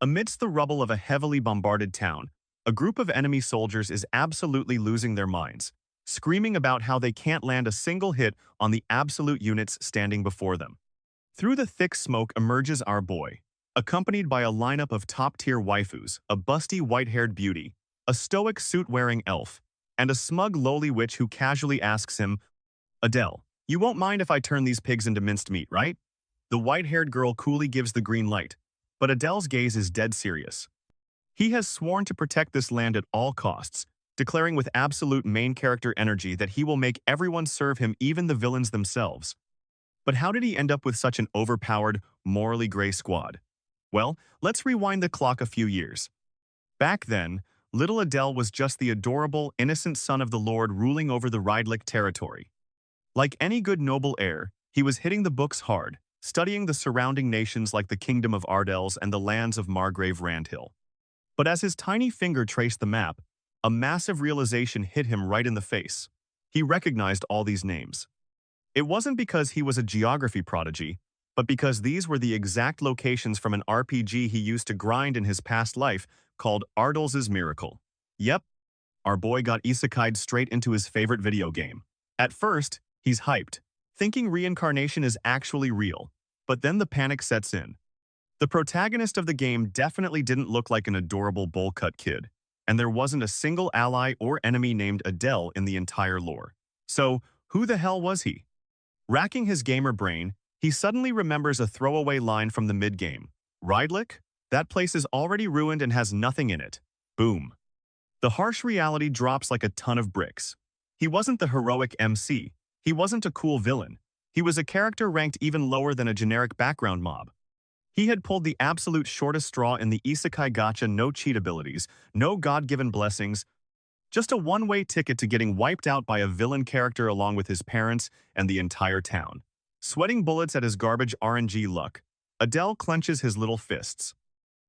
Amidst the rubble of a heavily bombarded town, a group of enemy soldiers is absolutely losing their minds, screaming about how they can't land a single hit on the absolute units standing before them. Through the thick smoke emerges our boy, accompanied by a lineup of top-tier waifus, a busty white-haired beauty, a stoic suit-wearing elf, and a smug lowly witch who casually asks him, "Adele, you won't mind if I turn these pigs into minced meat, right?" The white-haired girl coolly gives the green light, but Adele's gaze is dead serious. He has sworn to protect this land at all costs, declaring with absolute main character energy that he will make everyone serve him, even the villains themselves. But how did he end up with such an overpowered, morally gray squad? Well, let's rewind the clock a few years. Back then, little Adele was just the adorable, innocent son of the Lord ruling over the Rydlick territory. Like any good noble heir, he was hitting the books hard, studying the surrounding nations like the Kingdom of Ardels and the lands of Margrave Randhill. But as his tiny finger traced the map, a massive realization hit him right in the face. He recognized all these names. It wasn't because he was a geography prodigy, but because these were the exact locations from an RPG he used to grind in his past life called Ardels's Miracle. Yep, our boy got isekai'd straight into his favorite video game. At first, he's hyped, thinking reincarnation is actually real, but then the panic sets in. The protagonist of the game definitely didn't look like an adorable bowl-cut kid, and there wasn't a single ally or enemy named Adele in the entire lore. So, who the hell was he? Racking his gamer brain, he suddenly remembers a throwaway line from the mid-game. Rydlick? That place is already ruined and has nothing in it. Boom. The harsh reality drops like a ton of bricks. He wasn't the heroic MC. He wasn't a cool villain. He was a character ranked even lower than a generic background mob. He had pulled the absolute shortest straw in the isekai gacha, no cheat abilities, no god-given blessings, just a one-way ticket to getting wiped out by a villain character along with his parents and the entire town. Sweating bullets at his garbage RNG luck, Adele clenches his little fists.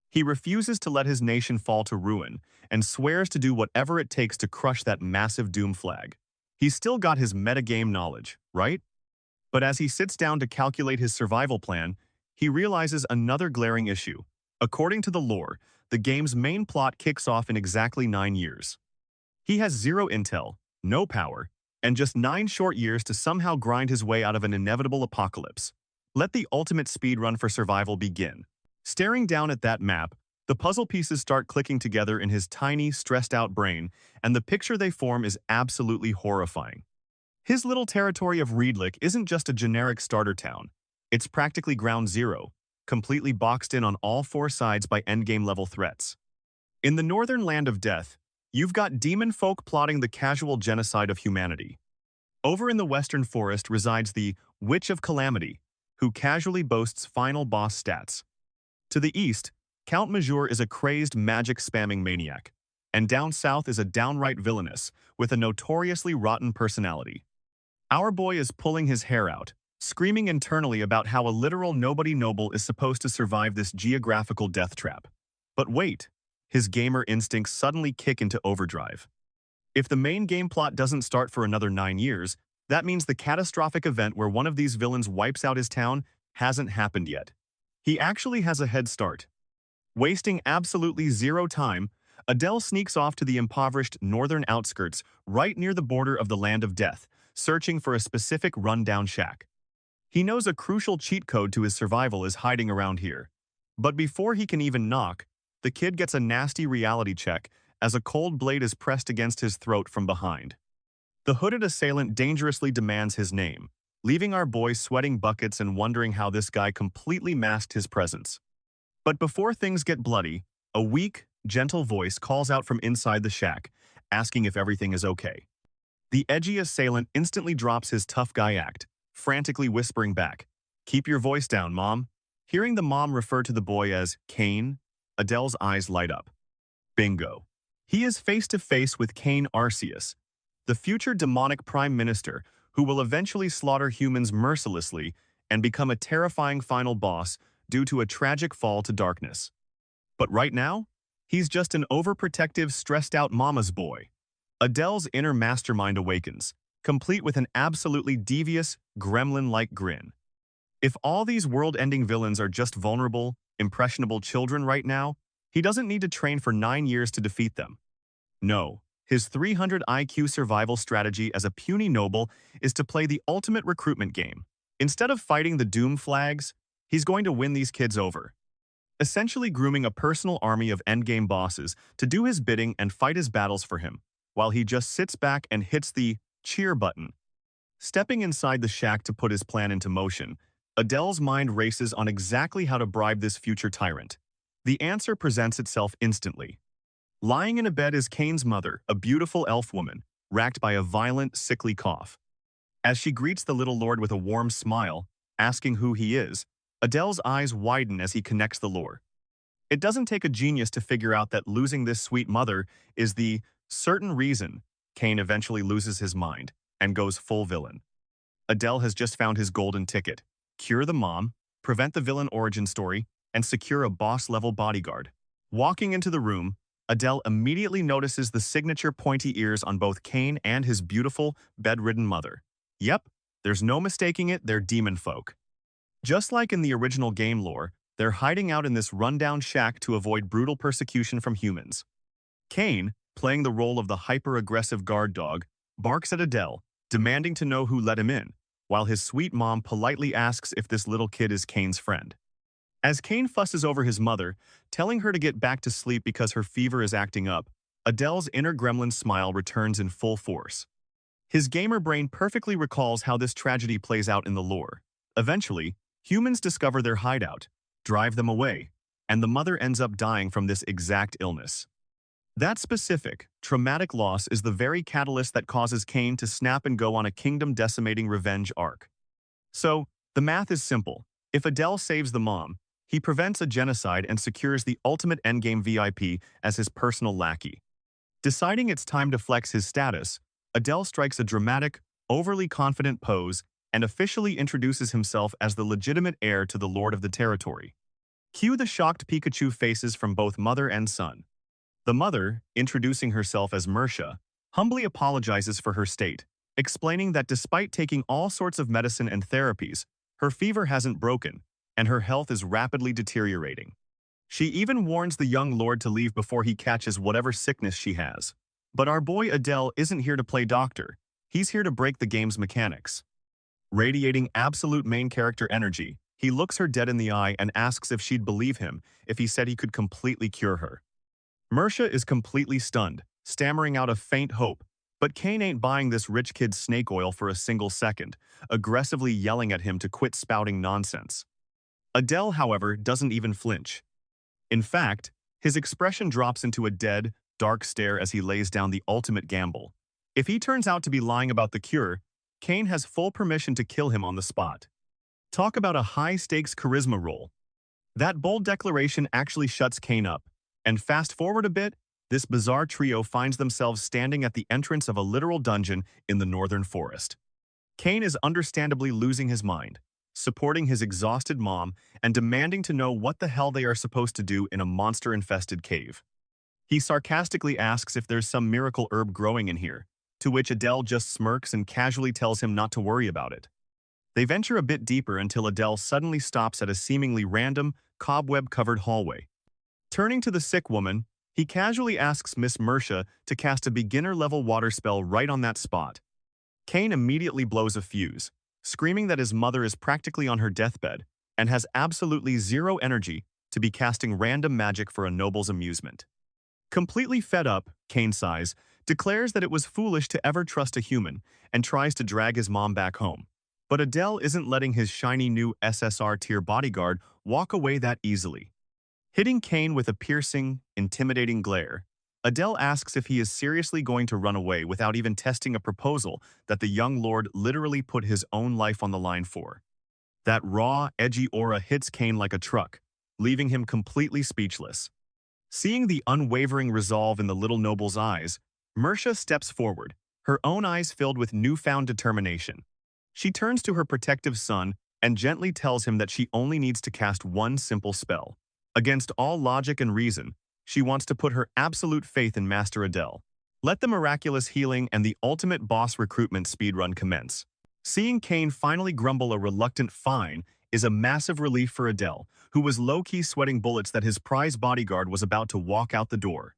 He refuses to let his nation fall to ruin and swears to do whatever it takes to crush that massive doom flag. He's still got his metagame knowledge, right? But as he sits down to calculate his survival plan, he realizes another glaring issue. According to the lore, the game's main plot kicks off in exactly 9 years. He has zero intel, no power, and just 9 short years to somehow grind his way out of an inevitable apocalypse. Let the ultimate speedrun for survival begin. Staring down at that map, the puzzle pieces start clicking together in his tiny, stressed-out brain, and the picture they form is absolutely horrifying. His little territory of Rydlick isn't just a generic starter town. It's practically ground zero, completely boxed in on all 4 sides by endgame-level threats. In the northern land of death, you've got demon folk plotting the casual genocide of humanity. Over in the western forest resides the Witch of Calamity, who casually boasts final boss stats. To the east, Count Majeur is a crazed magic-spamming maniac, and down south is a downright villainess with a notoriously rotten personality. Our boy is pulling his hair out, screaming internally about how a literal nobody noble is supposed to survive this geographical death trap. But wait, his gamer instincts suddenly kick into overdrive. If the main game plot doesn't start for another 9 years, that means the catastrophic event where one of these villains wipes out his town hasn't happened yet. He actually has a head start. Wasting absolutely zero time, Adele sneaks off to the impoverished northern outskirts right near the border of the land of death, searching for a specific rundown shack. He knows a crucial cheat code to his survival is hiding around here. But before he can even knock, the kid gets a nasty reality check as a cold blade is pressed against his throat from behind. The hooded assailant dangerously demands his name, leaving our boy sweating buckets and wondering how this guy completely masked his presence. But before things get bloody, a weak, gentle voice calls out from inside the shack, asking if everything is okay. The edgy assailant instantly drops his tough guy act, frantically whispering back, "Keep your voice down, Mom." Hearing the mom refer to the boy as Cain, Adele's eyes light up. Bingo. He is face-to-face with Cain Arceus, the future demonic prime minister who will eventually slaughter humans mercilessly and become a terrifying final boss due to a tragic fall to darkness. But right now, he's just an overprotective, stressed-out mama's boy. Adele's inner mastermind awakens, complete with an absolutely devious, gremlin-like grin. If all these world-ending villains are just vulnerable, impressionable children right now, he doesn't need to train for 9 years to defeat them. No, his 300 IQ survival strategy as a puny noble is to play the ultimate recruitment game. Instead of fighting the doom flags, he's going to win these kids over, essentially grooming a personal army of endgame bosses to do his bidding and fight his battles for him, while he just sits back and hits the cheer button. Stepping inside the shack to put his plan into motion, Adele's mind races on exactly how to bribe this future tyrant. The answer presents itself instantly. Lying in a bed is Kane's mother, a beautiful elf woman, racked by a violent, sickly cough. As she greets the little lord with a warm smile, asking who he is, Adele's eyes widen as he connects the lore. It doesn't take a genius to figure out that losing this sweet mother is the certain reason Kane eventually loses his mind and goes full villain. Adele has just found his golden ticket: cure the mom, prevent the villain origin story, and secure a boss-level bodyguard. Walking into the room, Adele immediately notices the signature pointy ears on both Kane and his beautiful, bedridden mother. Yep, there's no mistaking it, they're demon folk. Just like in the original game lore, they're hiding out in this rundown shack to avoid brutal persecution from humans. Kane, playing the role of the hyper-aggressive guard dog, barks at Adele, demanding to know who let him in, while his sweet mom politely asks if this little kid is Kane's friend. As Kane fusses over his mother, telling her to get back to sleep because her fever is acting up, Adele's inner gremlin smile returns in full force. His gamer brain perfectly recalls how this tragedy plays out in the lore. Eventually, humans discover their hideout, drive them away, and the mother ends up dying from this exact illness. That specific, traumatic loss is the very catalyst that causes Kane to snap and go on a kingdom-decimating revenge arc. So, the math is simple. If Adele saves the mom, he prevents a genocide and secures the ultimate endgame VIP as his personal lackey. Deciding it's time to flex his status, Adele strikes a dramatic, overly confident pose and officially introduces himself as the legitimate heir to the Lord of the Territory. Cue the shocked Pikachu faces from both mother and son. The mother, introducing herself as Mersha, humbly apologizes for her state, explaining that despite taking all sorts of medicine and therapies, her fever hasn't broken, and her health is rapidly deteriorating. She even warns the young lord to leave before he catches whatever sickness she has. But our boy Adele isn't here to play doctor. He's here to break the game's mechanics. Radiating absolute main character energy, he looks her dead in the eye and asks if she'd believe him if he said he could completely cure her. Mersha is completely stunned, stammering out a faint hope, but Kane ain't buying this rich kid's snake oil for a single second, aggressively yelling at him to quit spouting nonsense. Adele, however, doesn't even flinch. In fact, his expression drops into a dead, dark stare as he lays down the ultimate gamble. If he turns out to be lying about the cure, Kane has full permission to kill him on the spot. Talk about a high-stakes charisma roll. That bold declaration actually shuts Kane up, and fast forward a bit, this bizarre trio finds themselves standing at the entrance of a literal dungeon in the northern forest. Kane is understandably losing his mind, supporting his exhausted mom and demanding to know what the hell they are supposed to do in a monster-infested cave. He sarcastically asks if there's some miracle herb growing in here, to which Adele just smirks and casually tells him not to worry about it. They venture a bit deeper until Adele suddenly stops at a seemingly random, cobweb-covered hallway. Turning to the sick woman, he casually asks Miss Mersha to cast a beginner-level water spell right on that spot. Kane immediately blows a fuse, screaming that his mother is practically on her deathbed and has absolutely zero energy to be casting random magic for a noble's amusement. Completely fed up, Kane sighs, declares that it was foolish to ever trust a human and tries to drag his mom back home. But Adele isn't letting his shiny new SSR-tier bodyguard walk away that easily. Hitting Kane with a piercing, intimidating glare, Adele asks if he is seriously going to run away without even testing a proposal that the young lord literally put his own life on the line for. That raw, edgy aura hits Kane like a truck, leaving him completely speechless. Seeing the unwavering resolve in the little noble's eyes, Mersha steps forward, her own eyes filled with newfound determination. She turns to her protective son and gently tells him that she only needs to cast one simple spell. Against all logic and reason, she wants to put her absolute faith in Master Adele. Let the miraculous healing and the ultimate boss recruitment speedrun commence. Seeing Kane finally grumble a reluctant fine is a massive relief for Adele, who was low-key sweating bullets that his prize bodyguard was about to walk out the door.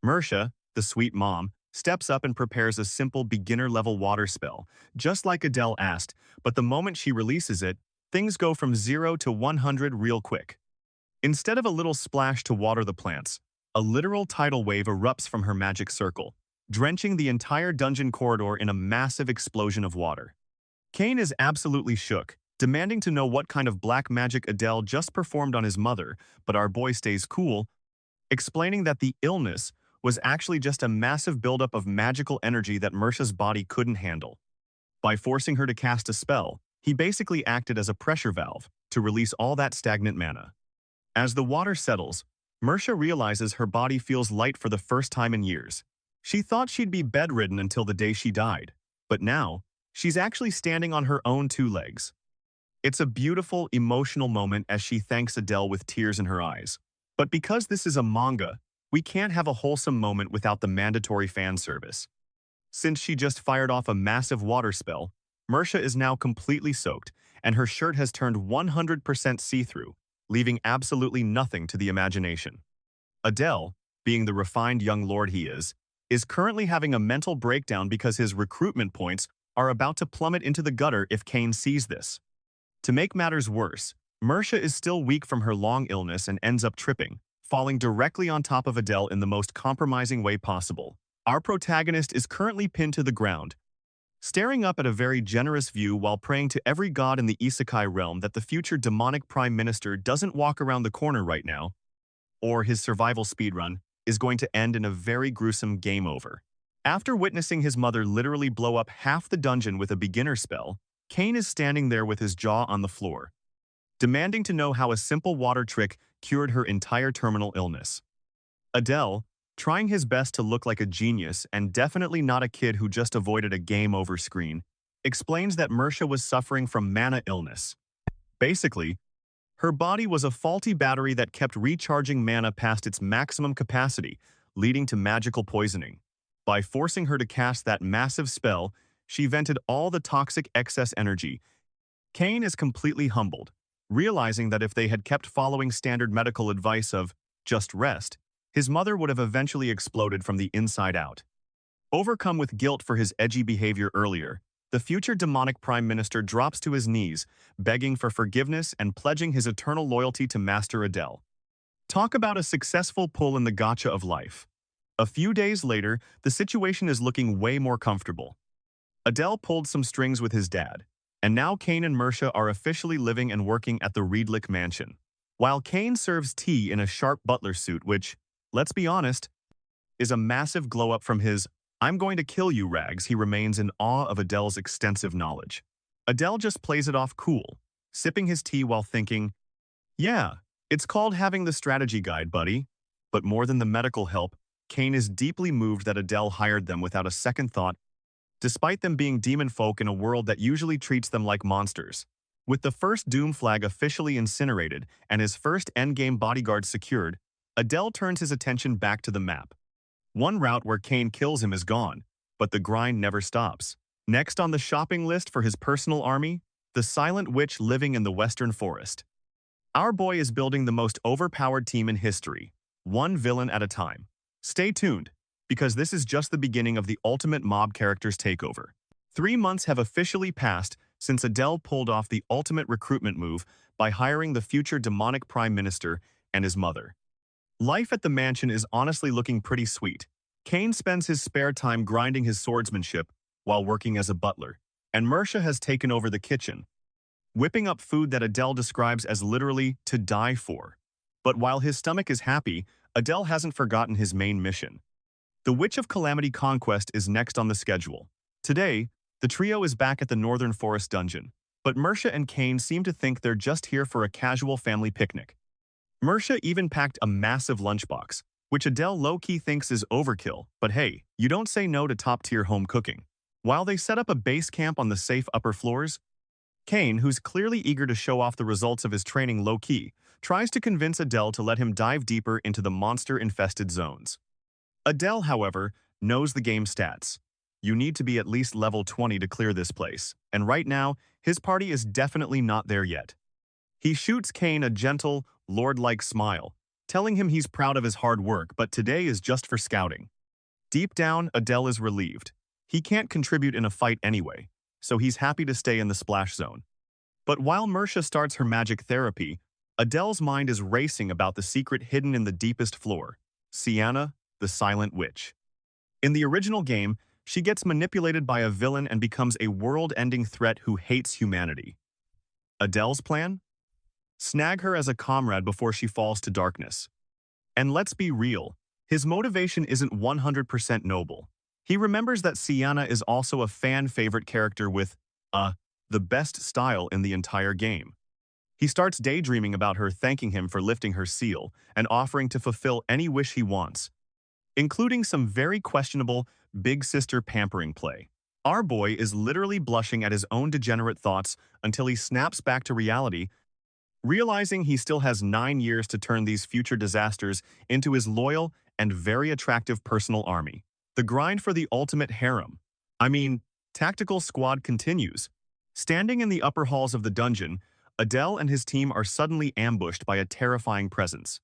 Mersha, the sweet mom, steps up and prepares a simple beginner-level water spell, just like Adele asked, but the moment she releases it, things go from 0 to 100 real quick. Instead of a little splash to water the plants, a literal tidal wave erupts from her magic circle, drenching the entire dungeon corridor in a massive explosion of water. Kane is absolutely shook, demanding to know what kind of black magic Adele just performed on his mother, but our boy stays cool, explaining that the illness was actually just a massive buildup of magical energy that Mersha's body couldn't handle. By forcing her to cast a spell, he basically acted as a pressure valve to release all that stagnant mana. As the water settles, Mersha realizes her body feels light for the first time in years. She thought she'd be bedridden until the day she died, but now, she's actually standing on her own two legs. It's a beautiful, emotional moment as she thanks Adele with tears in her eyes. But because this is a manga, we can't have a wholesome moment without the mandatory fan service. Since she just fired off a massive water spell, Mersha is now completely soaked, and her shirt has turned 100% see-through, leaving absolutely nothing to the imagination. Adele, being the refined young lord he is currently having a mental breakdown because his recruitment points are about to plummet into the gutter if Kane sees this. To make matters worse, Mersha is still weak from her long illness and ends up tripping, falling directly on top of Adele in the most compromising way possible. Our protagonist is currently pinned to the ground, staring up at a very generous view while praying to every god in the isekai realm that the future demonic prime minister doesn't walk around the corner right now, or his survival speedrun is going to end in a very gruesome game over. After witnessing his mother literally blow up half the dungeon with a beginner spell, Kane is standing there with his jaw on the floor, demanding to know how a simple water trick cured her entire terminal illness. Adele, trying his best to look like a genius and definitely not a kid who just avoided a game over screen, explains that Mersha was suffering from mana illness. Basically, her body was a faulty battery that kept recharging mana past its maximum capacity, leading to magical poisoning. By forcing her to cast that massive spell, she vented all the toxic excess energy. Kane is completely humbled, realizing that if they had kept following standard medical advice of just rest, his mother would have eventually exploded from the inside out. Overcome with guilt for his edgy behavior earlier, the future demonic prime minister drops to his knees, begging for forgiveness and pledging his eternal loyalty to Master Adele. Talk about a successful pull in the gacha of life. A few days later, the situation is looking way more comfortable. Adele pulled some strings with his dad, and now Kane and Mersha are officially living and working at the Riedlich mansion. While Kane serves tea in a sharp butler suit which, let's be honest, is a massive glow-up from his "I'm going to kill you" rags, he remains in awe of Adele's extensive knowledge. Adele just plays it off cool, sipping his tea while thinking, "Yeah, it's called having the strategy guide, buddy." But more than the medical help, Kane is deeply moved that Adele hired them without a second thought, despite them being demon folk in a world that usually treats them like monsters. With the first Doom flag officially incinerated and his first endgame bodyguard secured, Adele turns his attention back to the map. One route where Kane kills him is gone, but the grind never stops. Next on the shopping list for his personal army, the silent witch living in the western forest. Our boy is building the most overpowered team in history, one villain at a time. Stay tuned, because this is just the beginning of the ultimate mob characters takeover. 3 months have officially passed since Adele pulled off the ultimate recruitment move by hiring the future demonic prime minister and his mother. Life at the mansion is honestly looking pretty sweet. Kane spends his spare time grinding his swordsmanship while working as a butler, and Mersha has taken over the kitchen, whipping up food that Adele describes as literally to die for. But while his stomach is happy, Adele hasn't forgotten his main mission. The Witch of Calamity Conquest is next on the schedule. Today, the trio is back at the Northern Forest dungeon, but Mersha and Kane seem to think they're just here for a casual family picnic. Mersha even packed a massive lunchbox, which Adele low-key thinks is overkill, but hey, you don't say no to top-tier home cooking. While they set up a base camp on the safe upper floors, Kane, who's clearly eager to show off the results of his training low-key, tries to convince Adele to let him dive deeper into the monster-infested zones. Adele, however, knows the game stats. You need to be at least level 20 to clear this place, and right now, his party is definitely not there yet. He shoots Kane a gentle, lord-like smile, telling him he's proud of his hard work, but today is just for scouting. Deep down, Adele is relieved. He can't contribute in a fight anyway, so he's happy to stay in the splash zone. But while Mersha starts her magic therapy, Adele's mind is racing about the secret hidden in the deepest floor, Sienna, the Silent Witch. In the original game, she gets manipulated by a villain and becomes a world-ending threat who hates humanity. Adele's plan? Snag her as a comrade before she falls to darkness. And let's be real, his motivation isn't 100% noble. He remembers that Sienna is also a fan-favorite character with, the best style in the entire game. He starts daydreaming about her, thanking him for lifting her seal and offering to fulfill any wish he wants, including some very questionable big sister pampering play. Our boy is literally blushing at his own degenerate thoughts until he snaps back to reality, realizing he still has 9 years to turn these future disasters into his loyal and very attractive personal army. The grind for the ultimate harem, tactical squad continues. Standing in the upper halls of the dungeon, Adele and his team are suddenly ambushed by a terrifying presence.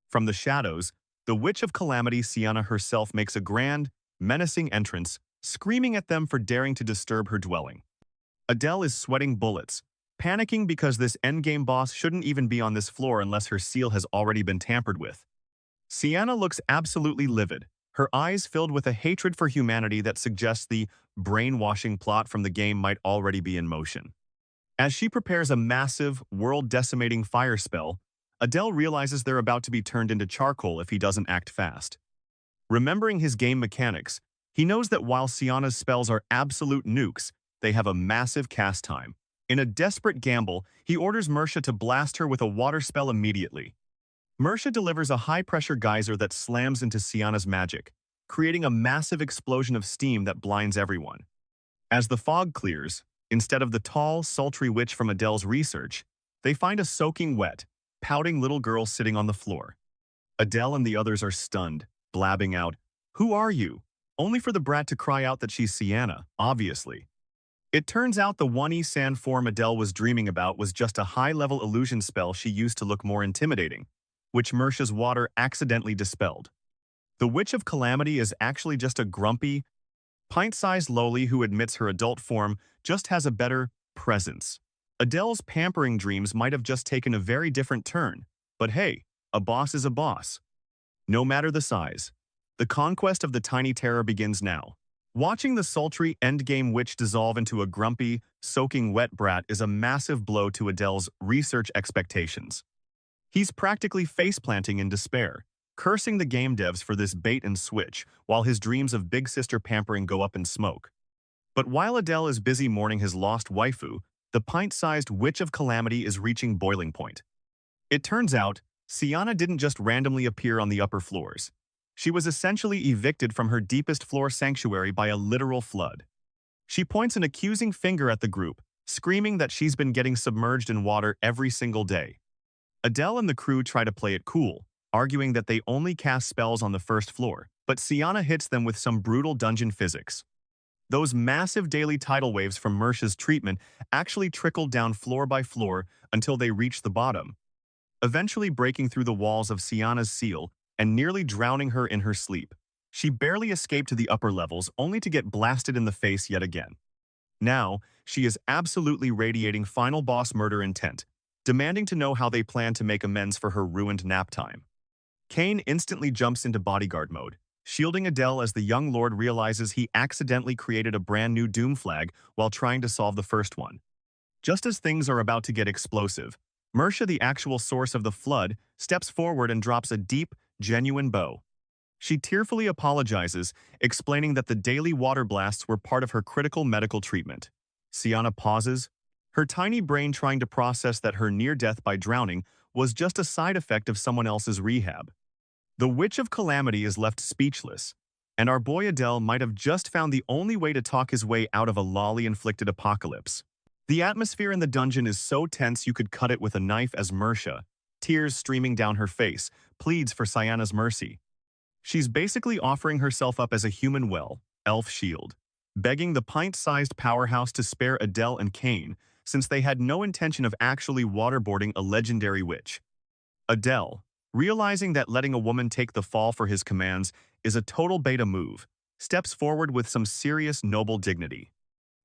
From the shadows, the Witch of Calamity Sienna herself makes a grand, menacing entrance, screaming at them for daring to disturb her dwelling. Adele is sweating bullets, panicking because this endgame boss shouldn't even be on this floor unless her seal has already been tampered with. Sienna looks absolutely livid, her eyes filled with a hatred for humanity that suggests the brainwashing plot from the game might already be in motion. As she prepares a massive, world-decimating fire spell, Adele realizes they're about to be turned into charcoal if he doesn't act fast. Remembering his game mechanics, he knows that while Sienna's spells are absolute nukes, they have a massive cast time. In a desperate gamble, he orders Mersha to blast her with a water spell immediately. Mersha delivers a high-pressure geyser that slams into Sienna's magic, creating a massive explosion of steam that blinds everyone. As the fog clears, instead of the tall, sultry witch from Adele's research, they find a soaking wet, pouting little girl sitting on the floor. Adele and the others are stunned, blabbing out, "Who are you?" Only for the brat to cry out that she's Sienna, obviously. It turns out the one-E sand form Adele was dreaming about was just a high-level illusion spell she used to look more intimidating, which Mersha's water accidentally dispelled. The Witch of Calamity is actually just a grumpy, pint-sized loli who admits her adult form just has a better presence. Adele's pampering dreams might have just taken a very different turn, but hey, a boss is a boss. No matter the size. The conquest of the tiny terror begins now. Watching the sultry endgame witch dissolve into a grumpy, soaking wet brat is a massive blow to Adele's research expectations. He's practically face-planting in despair, cursing the game devs for this bait and switch, while his dreams of big sister pampering go up in smoke. But while Adele is busy mourning his lost waifu, the pint-sized Witch of Calamity is reaching boiling point. It turns out, Sienna didn't just randomly appear on the upper floors. She was essentially evicted from her deepest floor sanctuary by a literal flood. She points an accusing finger at the group, screaming that she's been getting submerged in water every single day. Adele and the crew try to play it cool, arguing that they only cast spells on the first floor, but Sienna hits them with some brutal dungeon physics. Those massive daily tidal waves from Mersha's treatment actually trickled down floor by floor until they reached the bottom, eventually breaking through the walls of Sienna's seal and nearly drowning her in her sleep. She barely escaped to the upper levels only to get blasted in the face yet again. Now, she is absolutely radiating final boss murder intent, demanding to know how they plan to make amends for her ruined nap time. Kane instantly jumps into bodyguard mode, shielding Adele as the young lord realizes he accidentally created a brand new doom flag while trying to solve the first one. Just as things are about to get explosive, Mersha, the actual source of the flood, steps forward and drops a deep, genuine bow. She tearfully apologizes, explaining that the daily water blasts were part of her critical medical treatment. Sienna pauses, her tiny brain trying to process that her near death by drowning was just a side effect of someone else's rehab. The Witch of Calamity is left speechless, and our boy Adele might have just found the only way to talk his way out of a lolly-inflicted apocalypse. The atmosphere in the dungeon is so tense you could cut it with a knife as Mersha, tears streaming down her face, pleads for Sienna's mercy. She's basically offering herself up as a human elf shield, begging the pint-sized powerhouse to spare Adele and Kane, since they had no intention of actually waterboarding a legendary witch. Adele, realizing that letting a woman take the fall for his commands is a total beta move, steps forward with some serious noble dignity.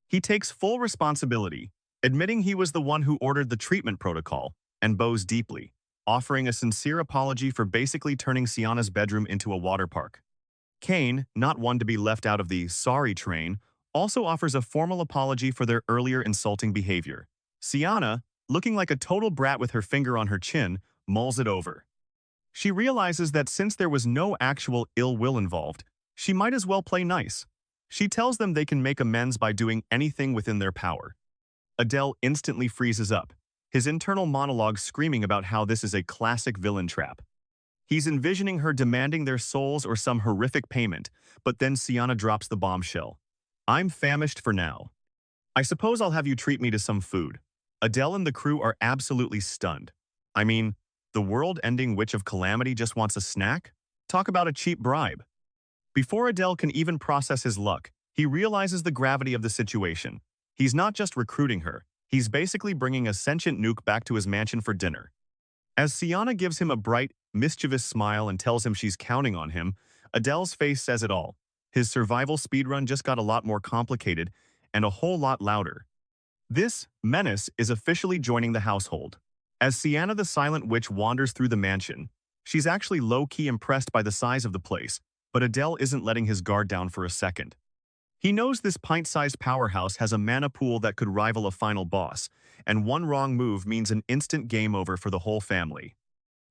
He takes full responsibility, admitting he was the one who ordered the treatment protocol, and bows deeply, offering a sincere apology for basically turning Sienna's bedroom into a water park. Kane, not one to be left out of the sorry train, also offers a formal apology for their earlier insulting behavior. Sienna, looking like a total brat with her finger on her chin, mulls it over. She realizes that since there was no actual ill will involved, she might as well play nice. She tells them they can make amends by doing anything within their power. Adele instantly freezes up, his internal monologue screaming about how this is a classic villain trap. He's envisioning her demanding their souls or some horrific payment, but then Sienna drops the bombshell. I'm famished for now. I suppose I'll have you treat me to some food. Adele and the crew are absolutely stunned. I mean, the world-ending Witch of Calamity just wants a snack? Talk about a cheap bribe. Before Adele can even process his luck, he realizes the gravity of the situation. He's not just recruiting her, he's basically bringing a sentient nuke back to his mansion for dinner. As Sienna gives him a bright, mischievous smile and tells him she's counting on him, Adele's face says it all. His survival speedrun just got a lot more complicated and a whole lot louder. This menace is officially joining the household. As Sienna the Silent Witch wanders through the mansion, she's actually low-key impressed by the size of the place, but Adele isn't letting his guard down for a second. He knows this pint-sized powerhouse has a mana pool that could rival a final boss, and one wrong move means an instant game over for the whole family.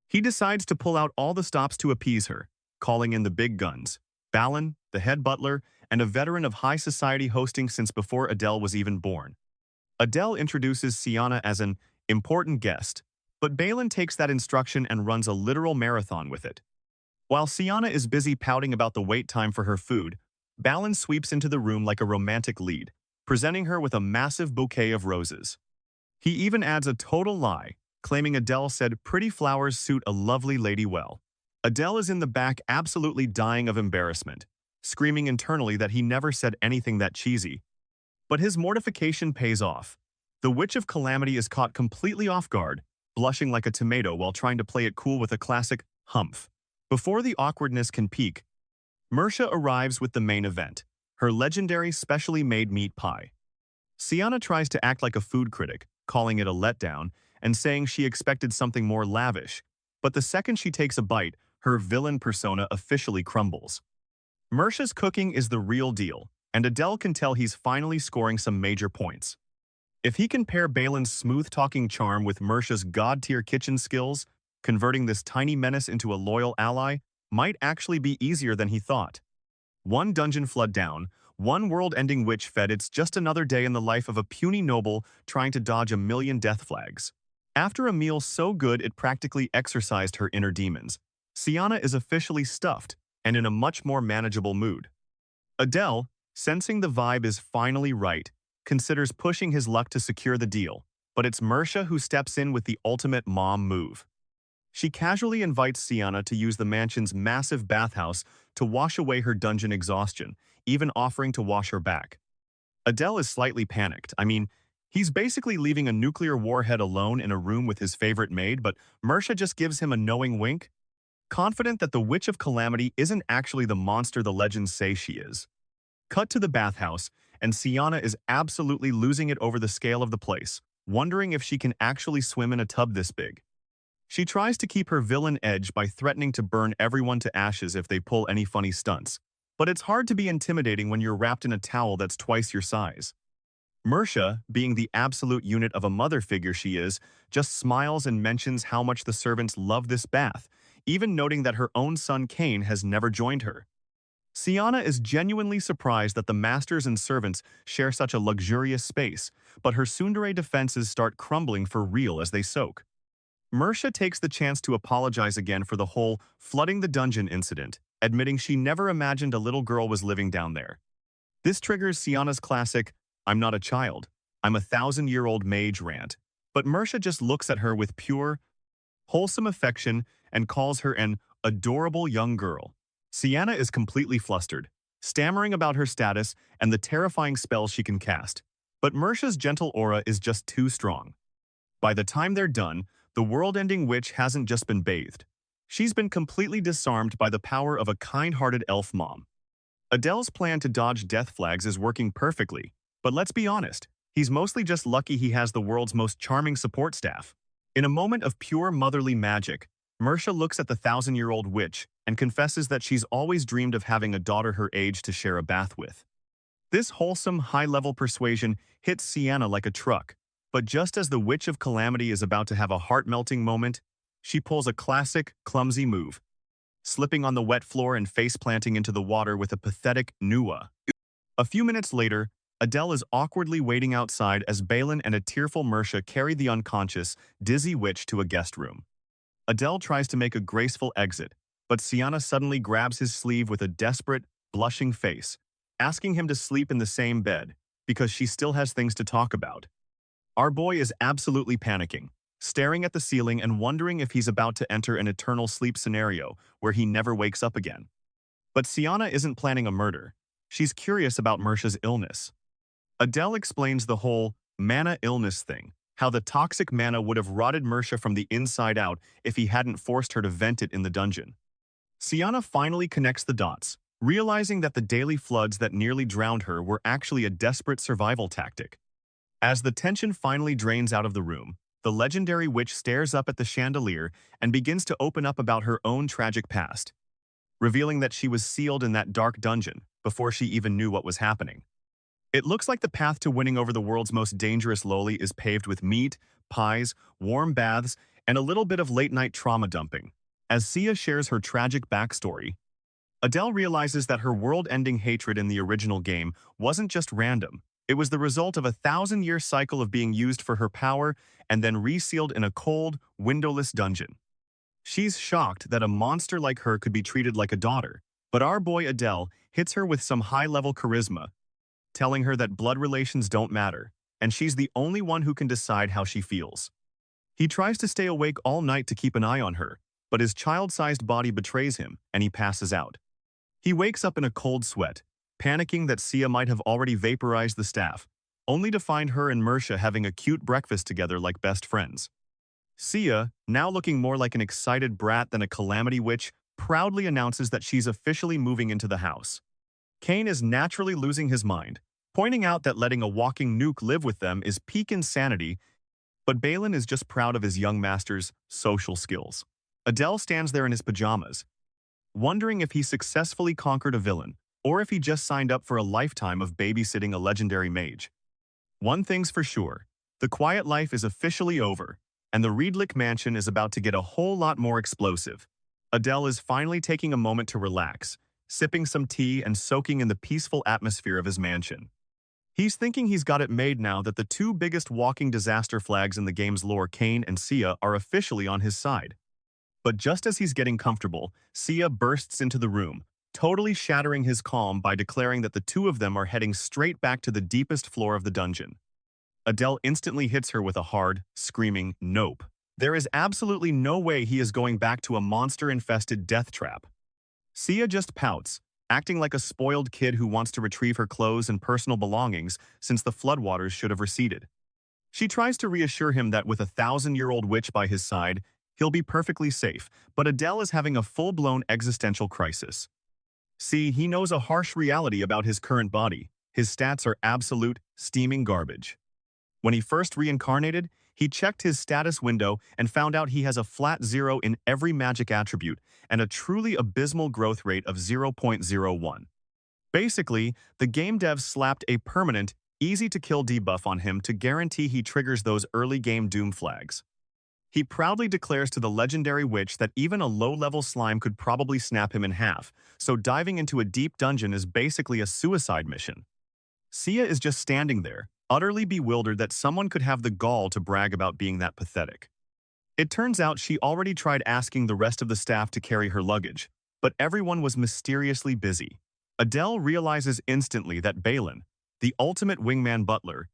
He decides to pull out all the stops to appease her, calling in the big guns, Balin, the head butler, and a veteran of high society hosting since before Adele was even born. Adele introduces Sienna as an important guest, but Balin takes that instruction and runs a literal marathon with it. While Sienna is busy pouting about the wait time for her food, Balin sweeps into the room like a romantic lead, presenting her with a massive bouquet of roses. He even adds a total lie, claiming Adele said pretty flowers suit a lovely lady well. Adele is in the back absolutely dying of embarrassment, screaming internally that he never said anything that cheesy. But his mortification pays off. The Witch of Calamity is caught completely off guard, blushing like a tomato while trying to play it cool with a classic humph. Before the awkwardness can peak, Mersha arrives with the main event, her legendary specially made meat pie. Sienna tries to act like a food critic, calling it a letdown, and saying she expected something more lavish, but the second she takes a bite, her villain persona officially crumbles. Mersha's cooking is the real deal, and Adele can tell he's finally scoring some major points. If he can pair Balin's smooth-talking charm with Mersha's god-tier kitchen skills, converting this tiny menace into a loyal ally might actually be easier than he thought. One dungeon flood down, one world-ending witch fed. It's just another day in the life of a puny noble trying to dodge a million death flags. After a meal so good it practically exorcised her inner demons, Sienna is officially stuffed and in a much more manageable mood. Adele, sensing the vibe is finally right, considers pushing his luck to secure the deal, but it's Mersha who steps in with the ultimate mom move. She casually invites Sienna to use the mansion's massive bathhouse to wash away her dungeon exhaustion, even offering to wash her back. Adele is slightly panicked. I mean, he's basically leaving a nuclear warhead alone in a room with his favorite maid, but Mersha just gives him a knowing wink, confident that the Witch of Calamity isn't actually the monster the legends say she is. Cut to the bathhouse, and Sienna is absolutely losing it over the scale of the place, wondering if she can actually swim in a tub this big. She tries to keep her villain edge by threatening to burn everyone to ashes if they pull any funny stunts, but it's hard to be intimidating when you're wrapped in a towel that's twice your size. Mersha, being the absolute unit of a mother figure she is, just smiles and mentions how much the servants love this bath, even noting that her own son Kane has never joined her. Sienna is genuinely surprised that the masters and servants share such a luxurious space, but her tsundere defenses start crumbling for real as they soak. Mersha takes the chance to apologize again for the whole flooding the dungeon incident, admitting she never imagined a little girl was living down there. This triggers Sienna's classic, "I'm not a child, I'm a 1,000-year-old mage" rant, but Mersha just looks at her with pure, wholesome affection and calls her an adorable young girl. Sienna is completely flustered, stammering about her status and the terrifying spells she can cast. But Mersha's gentle aura is just too strong. By the time they're done, the world-ending witch hasn't just been bathed. She's been completely disarmed by the power of a kind-hearted elf mom. Adele's plan to dodge death flags is working perfectly, but let's be honest, he's mostly just lucky he has the world's most charming support staff. In a moment of pure motherly magic, Mersha looks at the thousand-year-old witch and confesses that she's always dreamed of having a daughter her age to share a bath with. This wholesome, high-level persuasion hits Sienna like a truck, but just as the Witch of Calamity is about to have a heart-melting moment, she pulls a classic, clumsy move, slipping on the wet floor and face-planting into the water with a pathetic "Nua." A few minutes later, Adele is awkwardly waiting outside as Balin and a tearful Mersha carry the unconscious, dizzy witch to a guest room. Adele tries to make a graceful exit, but Sienna suddenly grabs his sleeve with a desperate, blushing face, asking him to sleep in the same bed, because she still has things to talk about. Our boy is absolutely panicking, staring at the ceiling and wondering if he's about to enter an eternal sleep scenario where he never wakes up again. But Sienna isn't planning a murder. She's curious about Mersha's illness. Adele explains the whole mana illness thing, how the toxic mana would have rotted Mersha from the inside out if he hadn't forced her to vent it in the dungeon. Sienna finally connects the dots, realizing that the daily floods that nearly drowned her were actually a desperate survival tactic. As the tension finally drains out of the room, the legendary witch stares up at the chandelier and begins to open up about her own tragic past, revealing that she was sealed in that dark dungeon before she even knew what was happening. It looks like the path to winning over the world's most dangerous loli is paved with meat, pies, warm baths, and a little bit of late-night trauma dumping. As Sia shares her tragic backstory, Adele realizes that her world-ending hatred in the original game wasn't just random. It was the result of a 1,000-year cycle of being used for her power and then resealed in a cold, windowless dungeon. She's shocked that a monster like her could be treated like a daughter, but our boy Adele hits her with some high-level charisma, telling her that blood relations don't matter, and she's the only one who can decide how she feels. He tries to stay awake all night to keep an eye on her, but his child-sized body betrays him, and he passes out. He wakes up in a cold sweat, panicking that Sia might have already vaporized the staff, only to find her and Mersha having a cute breakfast together like best friends. Sia, now looking more like an excited brat than a calamity witch, proudly announces that she's officially moving into the house. Kane is naturally losing his mind, pointing out that letting a walking nuke live with them is peak insanity, but Balin is just proud of his young master's social skills. Adele stands there in his pajamas, wondering if he successfully conquered a villain, or if he just signed up for a lifetime of babysitting a legendary mage. One thing's for sure, the quiet life is officially over, and the Riedlich mansion is about to get a whole lot more explosive. Adele is finally taking a moment to relax, sipping some tea and soaking in the peaceful atmosphere of his mansion. He's thinking he's got it made now that the two biggest walking disaster flags in the game's lore, Kane and Sia, are officially on his side. But just as he's getting comfortable, Sia bursts into the room, totally shattering his calm by declaring that the two of them are heading straight back to the deepest floor of the dungeon. Adele instantly hits her with a hard, screaming nope. There is absolutely no way he is going back to a monster-infested death trap. Sia just pouts, acting like a spoiled kid who wants to retrieve her clothes and personal belongings since the floodwaters should have receded. She tries to reassure him that with a 1,000-year-old witch by his side, he'll be perfectly safe, but Adele is having a full-blown existential crisis. See, he knows a harsh reality about his current body. His stats are absolute, steaming garbage. When he first reincarnated, he checked his status window and found out he has a flat 0 in every magic attribute and a truly abysmal growth rate of 0.01. Basically, the game devs slapped a permanent, easy-to-kill debuff on him to guarantee he triggers those early-game doom flags. He proudly declares to the legendary witch that even a low-level slime could probably snap him in half, so diving into a deep dungeon is basically a suicide mission. Sia is just standing there, utterly bewildered that someone could have the gall to brag about being that pathetic. It turns out she already tried asking the rest of the staff to carry her luggage, but everyone was mysteriously busy. Adele realizes instantly that Balin, the ultimate wingman butler,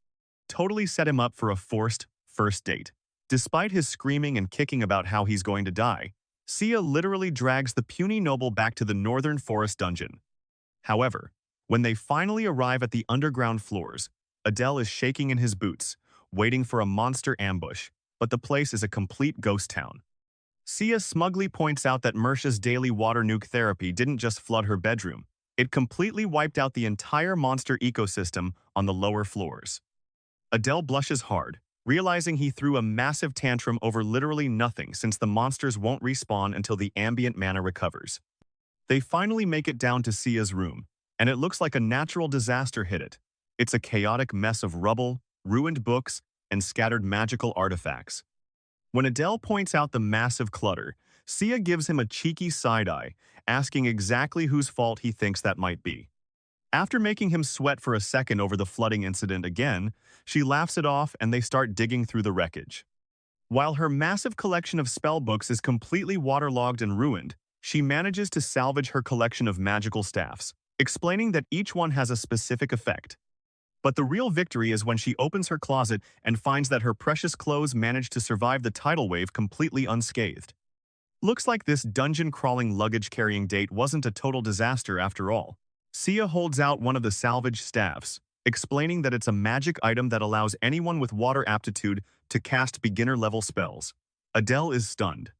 totally set him up for a forced first date. Despite his screaming and kicking about how he's going to die, Sia literally drags the puny noble back to the northern forest dungeon. However, when they finally arrive at the underground floors, Adele is shaking in his boots, waiting for a monster ambush, but the place is a complete ghost town. Sia smugly points out that Mersha's daily water nuke therapy didn't just flood her bedroom. It completely wiped out the entire monster ecosystem on the lower floors. Adele blushes hard, realizing he threw a massive tantrum over literally nothing since the monsters won't respawn until the ambient mana recovers. They finally make it down to Sia's room, and it looks like a natural disaster hit it. It's a chaotic mess of rubble, ruined books, and scattered magical artifacts. When Adele points out the massive clutter, Sia gives him a cheeky side-eye, asking exactly whose fault he thinks that might be. After making him sweat for a second over the flooding incident again, she laughs it off and they start digging through the wreckage. While her massive collection of spellbooks is completely waterlogged and ruined, she manages to salvage her collection of magical staffs, explaining that each one has a specific effect. But the real victory is when she opens her closet and finds that her precious clothes managed to survive the tidal wave completely unscathed. Looks like this dungeon-crawling luggage-carrying date wasn't a total disaster after all. Sia holds out one of the salvaged staffs, explaining that it's a magic item that allows anyone with water aptitude to cast beginner-level spells. Adele is stunned.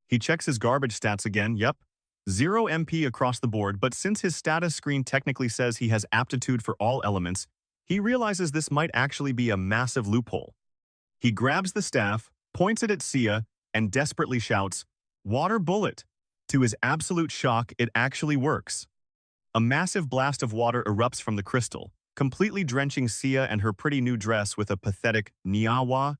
He checks his garbage stats again, yep. 0 MP across the board, but since his status screen technically says he has aptitude for all elements, he realizes this might actually be a massive loophole. He grabs the staff, points it at Sia, and desperately shouts, "Water bullet!" To his absolute shock, it actually works. A massive blast of water erupts from the crystal, completely drenching Sia and her pretty new dress with a pathetic "Nyawa."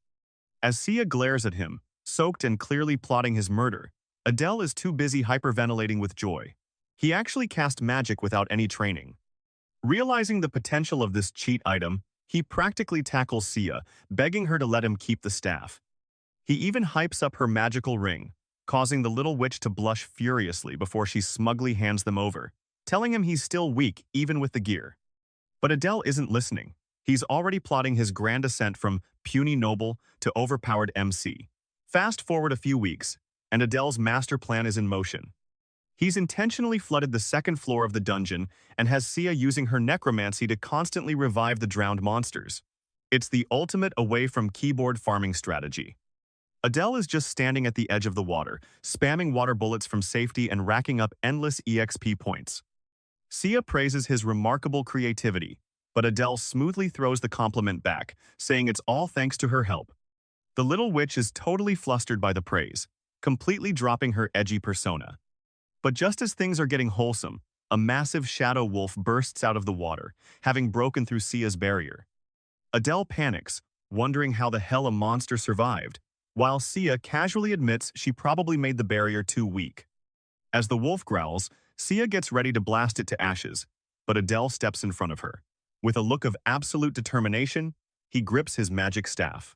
As Sia glares at him, soaked and clearly plotting his murder, Adele is too busy hyperventilating with joy. He actually cast magic without any training. Realizing the potential of this cheat item, he practically tackles Sia, begging her to let him keep the staff. He even hypes up her magical ring, causing the little witch to blush furiously before she smugly hands them over, telling him he's still weak even with the gear. But Adele isn't listening. He's already plotting his grand ascent from puny noble to overpowered MC. Fast forward a few weeks, and Adele's master plan is in motion. He's intentionally flooded the second floor of the dungeon and has Sia using her necromancy to constantly revive the drowned monsters. It's the ultimate away-from-keyboard farming strategy. Adele is just standing at the edge of the water, spamming water bullets from safety and racking up endless EXP points. Sia praises his remarkable creativity, but Adele smoothly throws the compliment back, saying it's all thanks to her help. The little witch is totally flustered by the praise, completely dropping her edgy persona. But just as things are getting wholesome, a massive shadow wolf bursts out of the water, having broken through Sia's barrier. Adele panics, wondering how the hell a monster survived, while Sia casually admits she probably made the barrier too weak. As the wolf growls, Sia gets ready to blast it to ashes, but Adele steps in front of her. With a look of absolute determination, he grips his magic staff.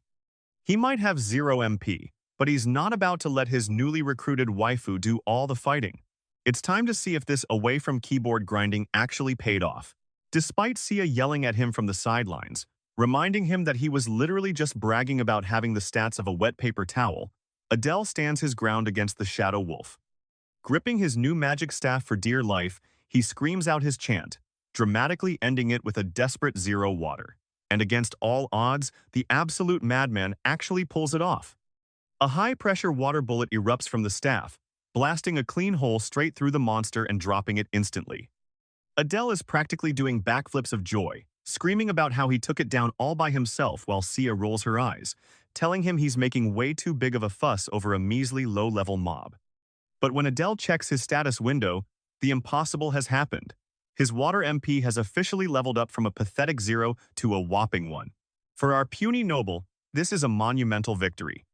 He might have 0 MP, but he's not about to let his newly recruited waifu do all the fighting. It's time to see if this away-from-keyboard grinding actually paid off. Despite Sia yelling at him from the sidelines, reminding him that he was literally just bragging about having the stats of a wet paper towel, Adele stands his ground against the shadow wolf. Gripping his new magic staff for dear life, he screams out his chant, dramatically ending it with a desperate 0 water. And against all odds, the absolute madman actually pulls it off. A high-pressure water bullet erupts from the staff, blasting a clean hole straight through the monster and dropping it instantly. Adele is practically doing backflips of joy, screaming about how he took it down all by himself while Sia rolls her eyes, telling him he's making way too big of a fuss over a measly low-level mob. But when Adele checks his status window, the impossible has happened. His water MP has officially leveled up from a pathetic 0 to a whopping 1. For our puny noble, this is a monumental victory.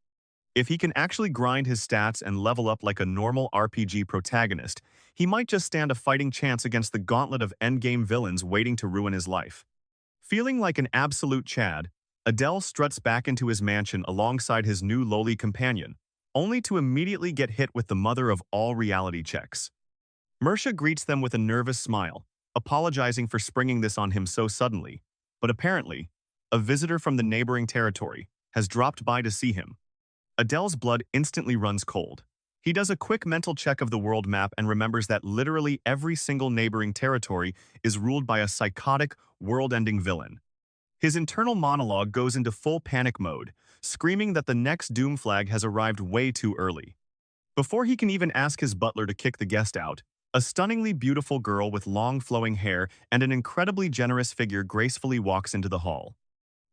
If he can actually grind his stats and level up like a normal RPG protagonist, he might just stand a fighting chance against the gauntlet of endgame villains waiting to ruin his life. Feeling like an absolute Chad, Adele struts back into his mansion alongside his new lowly companion, only to immediately get hit with the mother of all reality checks. Mersha greets them with a nervous smile, apologizing for springing this on him so suddenly, but apparently, a visitor from the neighboring territory has dropped by to see him. Adele's blood instantly runs cold. He does a quick mental check of the world map and remembers that literally every single neighboring territory is ruled by a psychotic, world-ending villain. His internal monologue goes into full panic mode, screaming that the next doom flag has arrived way too early. Before he can even ask his butler to kick the guest out, a stunningly beautiful girl with long flowing hair and an incredibly generous figure gracefully walks into the hall.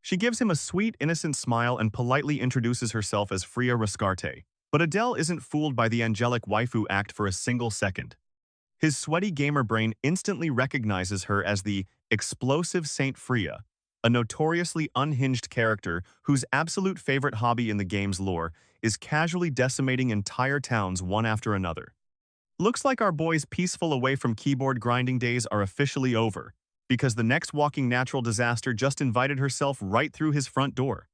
She gives him a sweet, innocent smile and politely introduces herself as Freya Riscarte. But Adele isn't fooled by the angelic waifu act for a single second. His sweaty gamer brain instantly recognizes her as the explosive Saint Freya, a notoriously unhinged character whose absolute favorite hobby in the game's lore is casually decimating entire towns one after another. Looks like our boy's peaceful away from keyboard grinding days are officially over, because the next walking natural disaster just invited herself right through his front door.